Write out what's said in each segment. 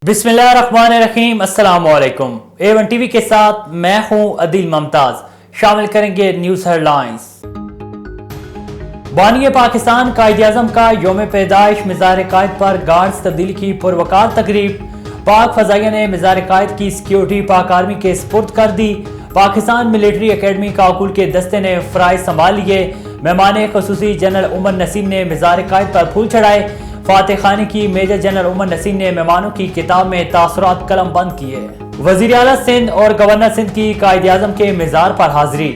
बिस्मिल्लाहिर्रहमानिर्रहीम। अस्सलाम वालेकुम। A1 टीवी के साथ मैं हूं अदिल मुमताज। शामिल करेंगे न्यूज हेडलाइंस। बानी पाकिस्तान कायद-ए-आज़म का यौम पैदाइश मिज़ार कायद पर गार्ड्स तब्दीली की पुरवकार तकरीब। पाक फजाइया ने मिज़ार कायद की सिक्योरिटी पाक आर्मी के स्पुर्द कर दी। पाकिस्तान मिलिट्री अकेडमी काकुल के दस्ते ने फराइज संभाल लिए। मेहमान खसूसी जनरल उमर नसीम ने मिज़ार कायद पर फूल चढ़ाए। फातिह खानी की मेजर जनरल उमर नसीम ने मेहमानों की किताब में तासुरात कलम बंद किए। वज़ीर आला सिंध और गवर्नर सिंध की कायद-ए-आज़म के मिज़ार पर हाजिरी।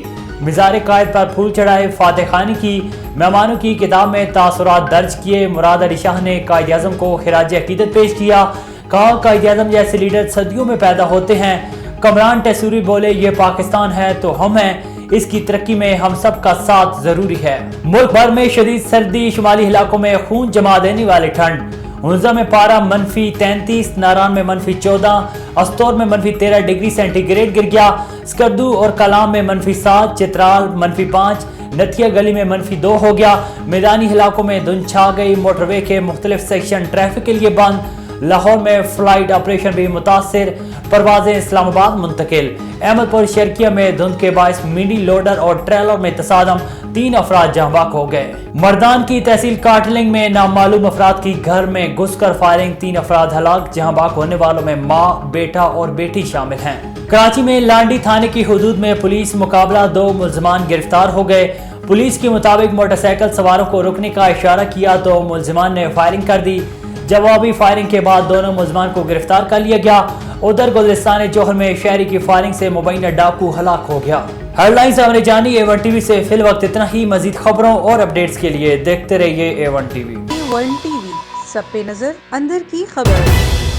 मिज़ार कायद पर फूल चढ़ाए। फातिह खानी की मेहमानों की किताब में तासुरात दर्ज किए। मुराद अली शाह ने कायद-ए-आज़म को खिराज अकीदत पेश किया। कहा कायद-ए-आज़म जैसे लीडर सदियों में पैदा होते हैं। कमरान टेसूरी बोले ये पाकिस्तान है तो हम हैं, इसकी तरक्की में हम सब का साथ जरूरी है। मुल्क भर में शदीद सर्दी, शुमाली इलाकों में खून जमा देने वाली ठंड। हुंजा में पारा -33, नारान में -14, अस्तौर में -13 डिग्री सेंटीग्रेड गिर गया। स्कर्दू और कलाम में -7, चित्राल -5, नथिया गली में -2 हो गया। मैदानी इलाकों में धुंध छा गई। मोटरवे के मुख्तलिफ सेक्शन ट्रैफिक के लिए बंद। लाहौर में फ्लाइट ऑपरेशन भी मुतासिर, परवाजें इस्लामाबाद मुंतकिल। अहमदपुर शर्किया में धुंध के बायस मिनी लोडर और ट्रेलर में तसादम, 3 अफराद जहाँ बाक हो गए। मर्दान की तहसील काटलिंग में नामालूम अफराद की घर में घुसकर फायरिंग, 3 अफराद हलाक। जहाँ बाक होने वालों में माँ, बेटा और बेटी शामिल हैं। कराची में लांडी थाने की हुदूद में पुलिस मुकाबला, 2 मुल्जिमान गिरफ्तार हो गए। पुलिस के मुताबिक मोटरसाइकिल सवारों को रुकने का इशारा किया तो मुल्जिमान ने फायरिंग कर दी। जवाबी फायरिंग के बाद दोनों मुल्जिमान को गिरफ्तार कर लिया गया। उधर गुलिस्तान जोहर में शहरी की फायरिंग से मुबैना डाकू हलाक हो गया। हेडलाइंस हमने जानी। A1 टीवी से फिल वक्त इतना ही। मजीद खबरों और अपडेट्स के लिए देखते रहिए A1 टीवी। A1 टीवी, सब पे नजर, अंदर की खबर।